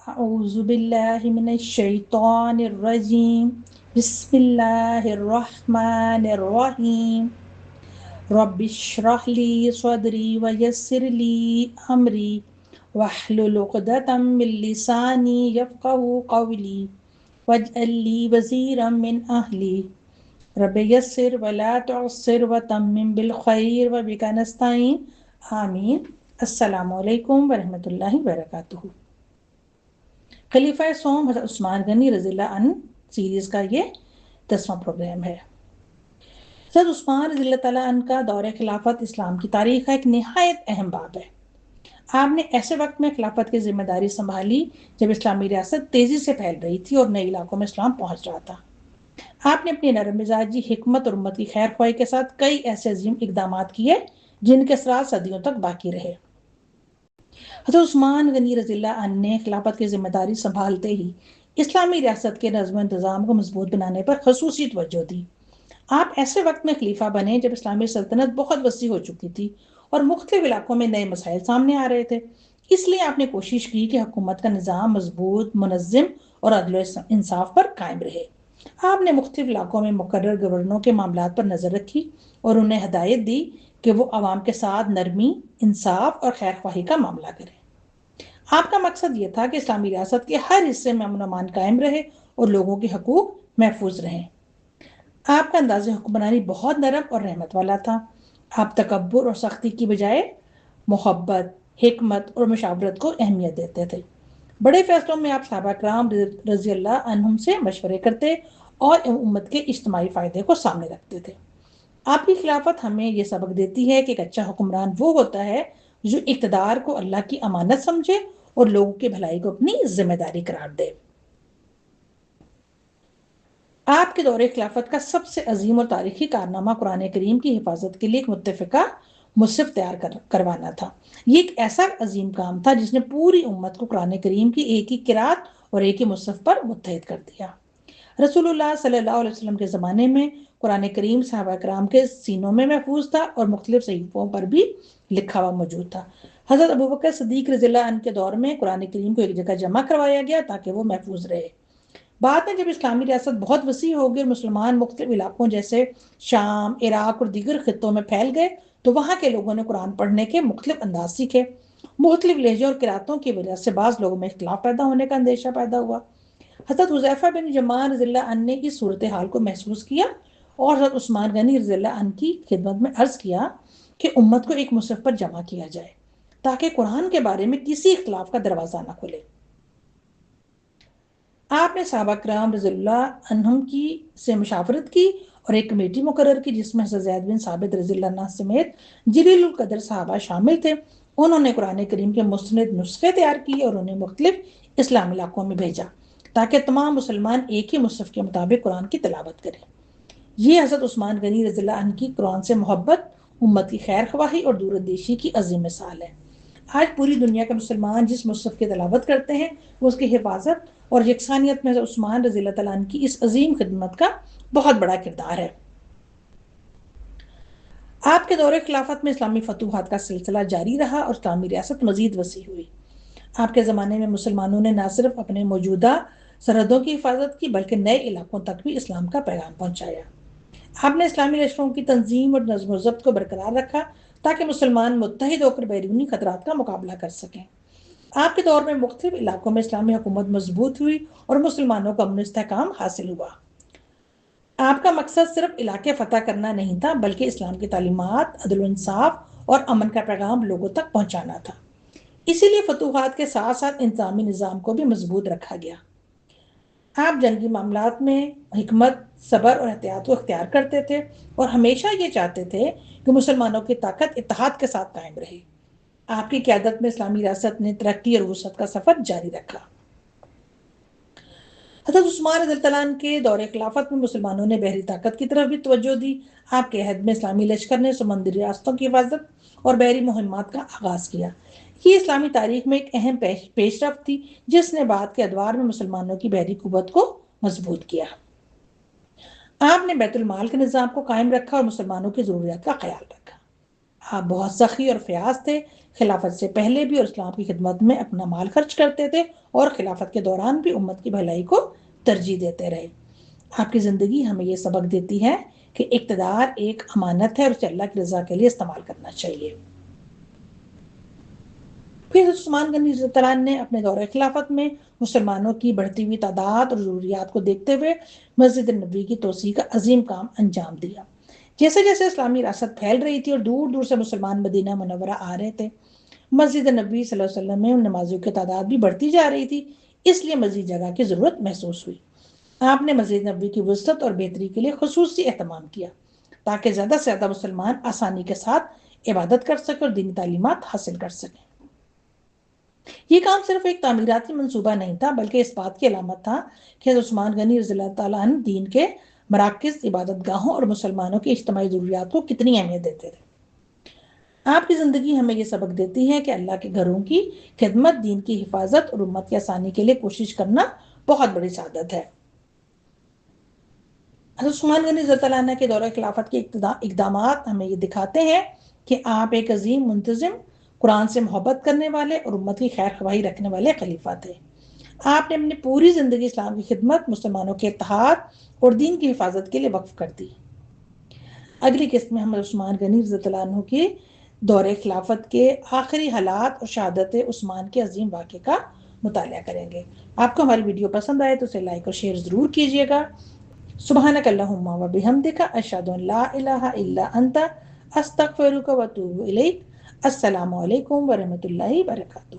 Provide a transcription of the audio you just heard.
اعوذ باللہ من الشیطان الرجیم بسم اللہ الرحمن الرحیم رب اشرح لی صدری ویسر لی امری واحلل عقدۃ من لسانی یفقہوا قولی واجعل لی وزیرا من اہلی رب یسر ولا تعسر وتمم بالخیر وبک نستعین آمین۔ السلام علیکم ورحمۃ اللہ وبرکاتہ۔ خلیفہ سوم حضرت عثمان غنی رضی اللہ عنہ سیریز کا یہ 10واں پروگرام ہے۔ حضرت عثمان رضی اللہ تعالیٰ عنہ کا دور خلافت اسلام کی تاریخ کا ایک نہایت اہم باب ہے۔ آپ نے ایسے وقت میں خلافت کی ذمہ داری سنبھالی جب اسلامی ریاست تیزی سے پھیل رہی تھی اور نئے علاقوں میں اسلام پہنچ رہا تھا۔ آپ نے اپنی نرم مزاجی، حکمت اور امت کی خیر خواہی کے ساتھ کئی ایسے عظیم اقدامات کیے جن کے اثرات صدیوں تک باقی رہے۔ حضرت عثمان غنی رضی اللہ عنہ نے خلافت کی ذمہ داری سنبھالتے ہی اسلامی ریاست کے نظم و انتظام کو مضبوط بنانے پر خصوصی توجہ دی۔ آپ ایسے وقت میں خلیفہ بنے جب اسلامی سلطنت بہت وسیع ہو چکی تھی اور مختلف علاقوں میں نئے مسائل سامنے آ رہے تھے۔ اس لیے آپ نے کوشش کی کہ حکومت کا نظام مضبوط، منظم اور عدل و انصاف پر قائم رہے۔ آپ نے مختلف علاقوں میں مقرر گورنروں کے معاملات پر نظر رکھی اور انہیں ہدایت دی کہ وہ عوام کے ساتھ نرمی، انصاف اور خیر خواہی کا معاملہ کریں۔ آپ کا مقصد یہ تھا کہ اسلامی ریاست کے ہر حصے میں امن و امان قائم رہے اور لوگوں کے حقوق محفوظ رہیں۔ آپ کا انداز حکمرانی بہت نرم اور رحمت والا تھا۔ آپ تکبر اور سختی کی بجائے محبت، حکمت اور مشاورت کو اہمیت دیتے تھے۔ بڑے فیصلوں میں آپ صحابہ کرام رضی اللہ عنہم سے مشورے کرتے اور امت کے اجتماعی فائدے کو سامنے رکھتے تھے۔ آپ کی خلافت ہمیں یہ سبق دیتی ہے کہ ایک اچھا حکمران وہ ہوتا ہے جو اقتدار کو اللہ کی امانت سمجھے اور لوگوں کی بھلائی کو اپنی ذمہ داری قرار دے۔ آپ کے دور خلافت کا سب سے عظیم اور تاریخی کارنامہ قرآن کریم کی حفاظت کے لیے ایک متفقہ مصحف تیار کروانا تھا۔ یہ ایک ایسا عظیم کام تھا جس نے پوری امت کو قرآن کریم کی ایک ہی قرات اور ایک ہی مصحف پر متحد کر دیا۔ رسول اللہ صلی اللہ علیہ وسلم کے زمانے میں قرآن کریم صحابہ کرام کے سینوں میں محفوظ تھا اور مختلف صحیفوں پر بھی لکھا ہوا موجود تھا۔ حضرت ابوبکر صدیق رضی اللہ عنہ کے دور میں قرآن کریم کو ایک جگہ جمع کروایا گیا تاکہ وہ محفوظ رہے۔ بعد میں جب اسلامی ریاست بہت وسیع ہو گئی اور مسلمان مختلف علاقوں جیسے شام، عراق اور دیگر خطوں میں پھیل گئے تو وہاں کے لوگوں نے قرآن پڑھنے کے مختلف انداز سیکھے۔ مختلف لہجوں اور قراتوں کی وجہ سے بعض لوگوں میں اختلاف پیدا ہونے کا اندیشہ پیدا ہوا۔ حضرت حذیفہ بن یمان رضی اللہ عنہ نے اس صورتحال کو محسوس کیا اور حضرت عثمان غنی رضی اللہ عنہ کی خدمت میں عرض کیا کہ امت کو ایک مصحف پر جمع کیا جائے تاکہ قرآن کے بارے میں کسی اختلاف کا دروازہ نہ کھلے۔ آپ نے صحابہ کرام رضی اللہ عنہم کی سے مشاورت کی اور ایک کمیٹی مقرر کی جس میں حضرت زید بن ثابت رضی اللہ عنہ سمیت جلیل القدر صحابہ شامل تھے۔ انہوں نے قرآن کریم کے مستند نسخے تیار کیے اور انہیں مختلف اسلامی علاقوں میں بھیجا تاکہ تمام مسلمان ایک ہی مصحف کے مطابق قرآن کی تلاوت کریں۔ یہ حضرت عثمان غنی رضی اللہ عنہ کی قرآن سے محبت، امت کی خیر خواہی اور دور اندیشی کی عظیم مثال ہے۔ آج پوری دنیا کے مسلمان جس مصحف کی تلاوت کرتے ہیں وہ اس کی حفاظت اور یکسانیت میں حضرت عثمان رضی اللہ تعالیٰ عنہ کی اس عظیم خدمت کا بہت بڑا کردار ہے۔ آپ کے دور خلافت میں اسلامی فتوحات کا سلسلہ جاری رہا اور اسلامی ریاست مزید وسیع ہوئی۔ آپ کے زمانے میں مسلمانوں نے نہ صرف اپنے موجودہ سرحدوں کی حفاظت کی بلکہ نئے علاقوں تک بھی اسلام کا پیغام پہنچایا۔ آپ نے اسلامی لشکروں کی تنظیم اور نظم و ضبط کو برقرار رکھا تاکہ مسلمان متحد ہو کر بیرونی خطرات کا مقابلہ کر سکیں۔ آپ کے دور میں مختلف علاقوں میں اسلامی حکومت مضبوط ہوئی اور مسلمانوں کو امن و استحکام حاصل ہوا۔ آپ کا مقصد صرف علاقے فتح کرنا نہیں تھا بلکہ اسلام کی تعلیمات، عدل و انصاف اور امن کا پیغام لوگوں تک پہنچانا تھا۔ اسی لیے فتوحات کے ساتھ ساتھ انتظامی نظام کو بھی مضبوط رکھا گیا۔ آپ جنگی معاملات میں حکمت، صبر اور احتیاط کو اختیار کرتے تھے اور ہمیشہ یہ چاہتے تھے کہ مسلمانوں کی طاقت اتحاد کے ساتھ قائم رہے۔ آپ کی قیادت میں اسلامی ریاست نے ترقی اور وسعت کا سفر جاری رکھا۔ حضرت عثمان رضی اللہ عنہ کے دور خلافت میں مسلمانوں نے بحری طاقت کی طرف بھی توجہ دی۔ آپ کے عہد میں اسلامی لشکر نے سمندری ریاستوں کی حفاظت اور بحری مہمات کا آغاز کیا۔ یہ اسلامی تاریخ میں ایک اہم پیش رفت تھی جس نے بعد کے ادوار میں مسلمانوں کی بحری قوت کو مضبوط کیا۔ آپ نے بیت المال کے نظام کو قائم رکھا اور مسلمانوں کی ضروریات کا خیال رکھا۔ آپ بہت سخی اور فیاض تھے، خلافت سے پہلے بھی اور اسلام کی خدمت میں اپنا مال خرچ کرتے تھے، اور خلافت کے دوران بھی امت کی بھلائی کو ترجیح دیتے رہے۔ آپ کی زندگی ہمیں یہ سبق دیتی ہے کہ اقتدار ایک امانت ہے اور اسے اللہ کی رضا کے لیے استعمال کرنا چاہیے۔ پھر عثمان غنی رضی اللہ عنہ نے اپنے دور خلافت میں مسلمانوں کی بڑھتی ہوئی تعداد اور ضروریات کو دیکھتے ہوئے مسجد نبوی کی توسیع کا عظیم کام انجام دیا۔ جیسے جیسے اسلامی ریاست پھیل رہی تھی اور دور دور سے مسلمان مدینہ منورہ آ رہے تھے، مسجد نبوی صلی اللہ علیہ وسلم میں نمازیوں کی تعداد بھی بڑھتی جا رہی تھی، اس لیے مزید جگہ کی ضرورت محسوس ہوئی۔ آپ نے مسجد نبوی کی وسعت اور بہتری کے لیے خصوصی اہتمام کیا تاکہ زیادہ سے زیادہ مسلمان آسانی کے ساتھ عبادت کر سکیں اور دینی تعلیمات حاصل کر سکیں۔ یہ کام صرف ایک تعمیراتی منصوبہ نہیں تھا، بلکہ اس بات کی علامت تھا کہ حضرت عثمان غنی رضی اللہ تعالیٰ عنہ دین کے مراکز، عبادت گاہوں اور مسلمانوں کی اجتماعی ضروریات کو کتنی اہمیت دیتے تھے۔ آپ کی زندگی ہمیں یہ سبق دیتی ہے کہ اللہ کے گھروں کی خدمت، دین کی حفاظت اور امت کی آسانی کے لیے کوشش کرنا بہت بڑی سعادت ہے۔ حضرت عثمان غنی رضی اللہ عنہ کے دور خلافت کے اقدامات ہمیں یہ دکھاتے ہیں کہ آپ ایک عظیم، منتظم، قرآن سے محبت کرنے والے اور امت کی خیر خواہی رکھنے والے خلیفہ تھے۔ آپ نے اپنی پوری زندگی اسلام کی خدمت، مسلمانوں کے اتحاد اور دین کی حفاظت کے لیے وقف کر دی۔ اگلی قسط میں ہم عثمان غنی رضی اللہ عنہ کی دور خلافت کے آخری حالات اور شہادت عثمان کے عظیم واقعے کا مطالعہ کریں گے۔ آپ کو ہماری ویڈیو پسند آئے تو اسے لائک اور شیئر ضرور کیجیے گا۔ سبحانک اللہم و بحمدک، اشہد ان لا الہ الا انت، استغفرک و اتوب الیک۔ السلام علیکم ورحمۃ اللہ وبرکاتہ۔